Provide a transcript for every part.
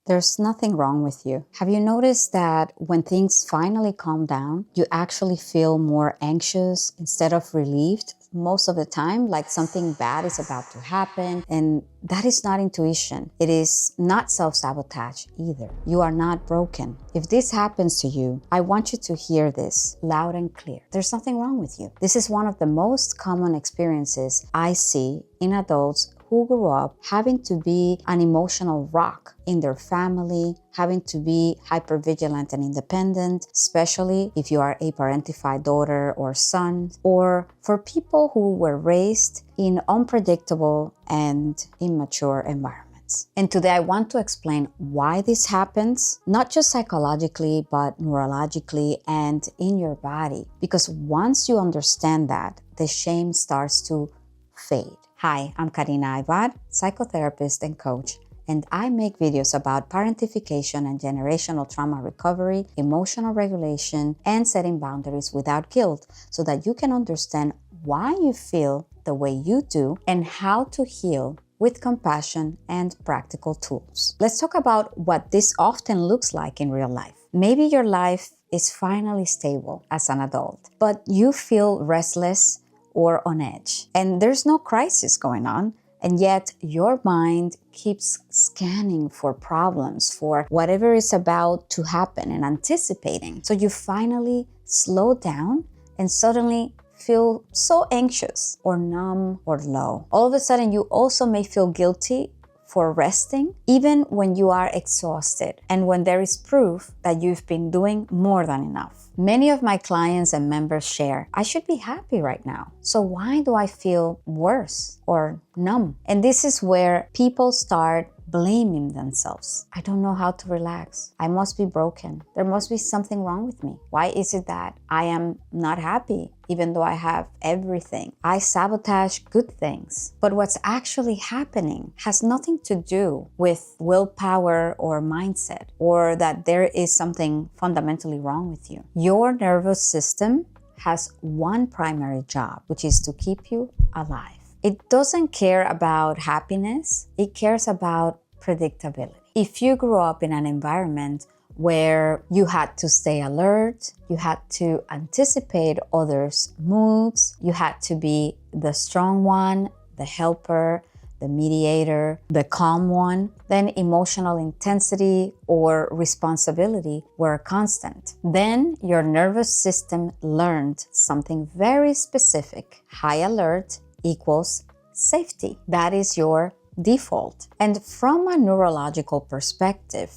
There's nothing wrong with you. Have you noticed that when things finally calm down, you actually feel more anxious instead of relieved? Most of the time, like something bad is about to happen, and that is not intuition. It is not self-sabotage either. You are not broken. If this happens to you, I want you to hear this loud and clear. There's nothing wrong with you. This is one of the most common experiences I see in adults who grew up having to be an emotional rock in their family, having to be hypervigilant and independent, especially if you are a parentified daughter or son, or for people who were raised in unpredictable and immature environments. And today I want to explain why this happens, not just psychologically, but neurologically and in your body. Because once you understand that, the shame starts to fade. Hi, I'm Karina Aybar, psychotherapist and coach, and I make videos about parentification and generational trauma recovery, emotional regulation, and setting boundaries without guilt so that you can understand why you feel the way you do and how to heal with compassion and practical tools. Let's talk about what this often looks like in real life. Maybe your life is finally stable as an adult, but you feel restless or on edge, and there's no crisis going on, and yet your mind keeps scanning for problems, for whatever is about to happen and anticipating. So you finally slow down and suddenly feel so anxious or numb or low. All of a sudden, you also may feel guilty for resting, even when you are exhausted and when there is proof that you've been doing more than enough. Many of my clients and members share, I should be happy right now. So why do I feel worse or numb? And this is where people start blaming themselves. I don't know how to relax. I must be broken. There must be something wrong with me. Why is it that I am not happy even though I have everything? I sabotage good things. But what's actually happening has nothing to do with willpower or mindset, or that there is something fundamentally wrong with you. Your nervous system has one primary job, which is to keep you alive. It doesn't care about happiness. It cares about predictability. If you grew up in an environment where you had to stay alert, you had to anticipate others' moods, you had to be the strong one, the helper, the mediator, the calm one, then emotional intensity or responsibility were constant. Then your nervous system learned something very specific. High alert equals safety. That is your default. And from a neurological perspective,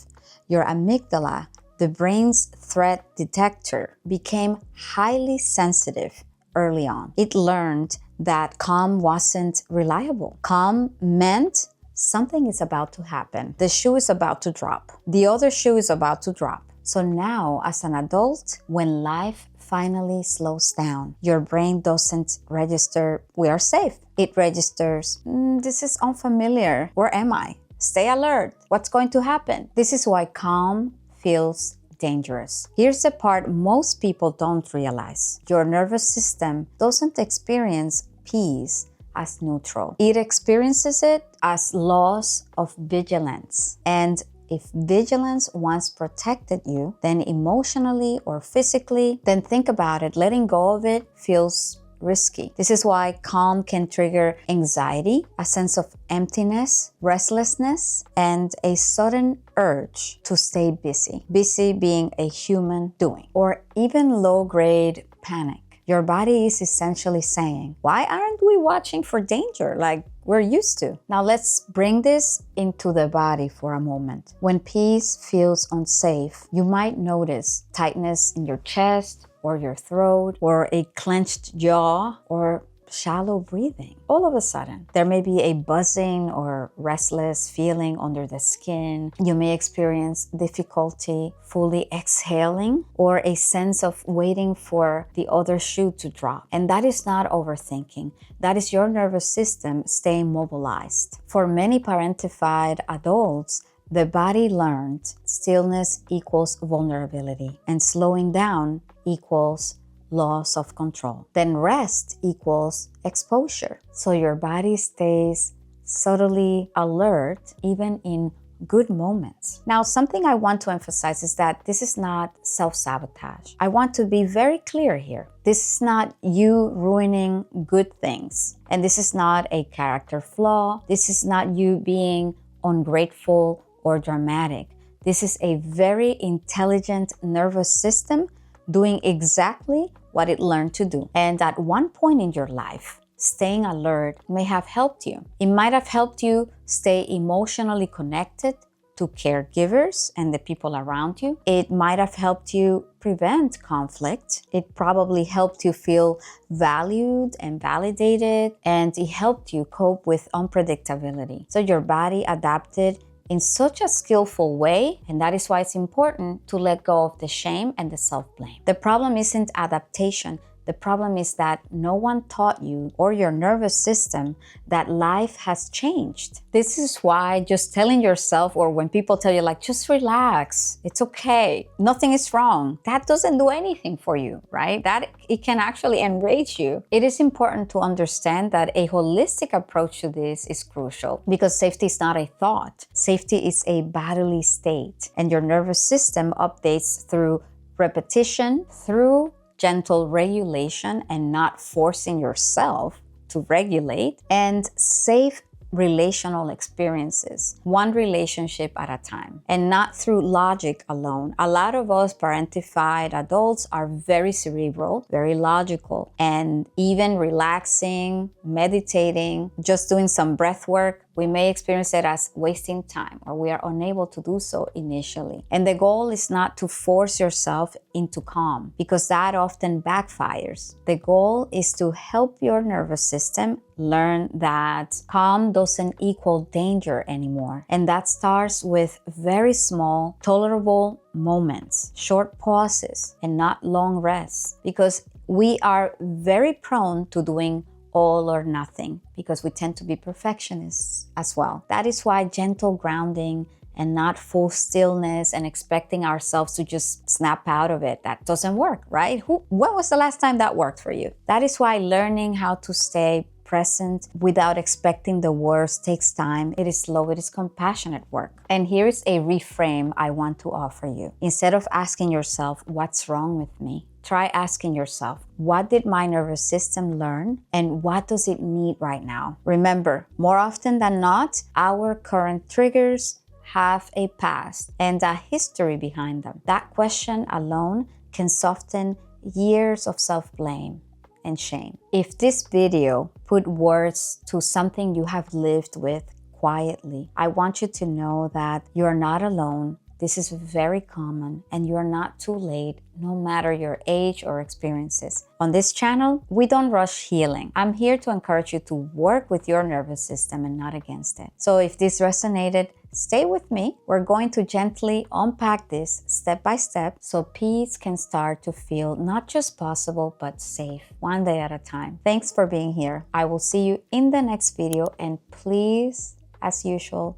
your amygdala, the brain's threat detector, became highly sensitive early on. It learned that calm wasn't reliable. Calm meant something is about to happen. The shoe is about to drop. The other shoe is about to drop. So now, as an adult, when life finally slows down, your brain doesn't register, we are safe. It registers, this is unfamiliar. Where am I? Stay alert. What's going to happen? This is why calm feels dangerous. Here's the part most people don't realize. Your nervous system doesn't experience peace as neutral. It experiences it as loss of vigilance. And if vigilance once protected you, then emotionally or physically, then think about it. Letting go of it feels risky. This is why calm can trigger anxiety, a sense of emptiness, restlessness, and a sudden urge to stay busy. Busy being a human doing, or even low-grade panic. Your body is essentially saying, why aren't we watching for danger like we're used to? Now let's bring this into the body for a moment. When peace feels unsafe, you might notice tightness in your chest or your throat, or a clenched jaw, or shallow breathing. All of a sudden, there may be a buzzing or restless feeling under the skin. You may experience difficulty fully exhaling, or a sense of waiting for the other shoe to drop. And that is not overthinking. That is your nervous system staying mobilized. For many parentified adults, the body learned stillness equals vulnerability, and slowing down equals loss of control. Then rest equals exposure. So your body stays subtly alert even in good moments. Now, something I want to emphasize is that this is not self-sabotage. I want to be very clear here. This is not you ruining good things. And this is not a character flaw. This is not you being ungrateful or dramatic. This is a very intelligent nervous system doing exactly what it learned to do. And at one point in your life, staying alert may have helped you. It might have helped you stay emotionally connected to caregivers and the people around you. It might have helped you prevent conflict. It probably helped you feel valued and validated, and it helped you cope with unpredictability. So your body adapted in such a skillful way, and that is why it's important to let go of the shame and the self-blame. The problem isn't adaptation. The problem is that no one taught you or your nervous system that life has changed. This is why just telling yourself, or when people tell you like, just relax, it's okay, nothing is wrong, that doesn't do anything for you, right? That it can actually enrage you. It is important to understand that a holistic approach to this is crucial because safety is not a thought. Safety is a bodily state, and your nervous system updates through repetition, through gentle regulation and not forcing yourself to regulate, and safe relational experiences, one relationship at a time, and not through logic alone. A lot of us parentified adults are very cerebral, very logical, and even relaxing, meditating, just doing some breath work, we may experience it as wasting time, or we are unable to do so initially. And the goal is not to force yourself into calm, because that often backfires. The goal is to help your nervous system learn that calm doesn't equal danger anymore. And that starts with very small, tolerable moments, short pauses, and not long rests, because we are very prone to doing all or nothing because we tend to be perfectionists as well. That is why gentle grounding and not full stillness and expecting ourselves to just snap out of it, that doesn't work, right? When was the last time that worked for you? That is why learning how to stay present without expecting the worst takes time. It is slow, it is compassionate work. And here is a reframe I want to offer you. Instead of asking yourself, what's wrong with me? Try asking yourself, what did my nervous system learn and what does it need right now? Remember, more often than not, our current triggers have a past and a history behind them. That question alone can soften years of self-blame and shame. If this video put words to something you have lived with quietly, I want you to know that you're not alone. This is very common and you're not too late, no matter your age or experiences. On this channel, we don't rush healing. I'm here to encourage you to work with your nervous system and not against it. So if this resonated, stay with me. We're going to gently unpack this step by step so peace can start to feel not just possible, but safe, one day at a time. Thanks for being here. I will see you in the next video, and please, as usual,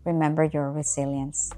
remember your resilience.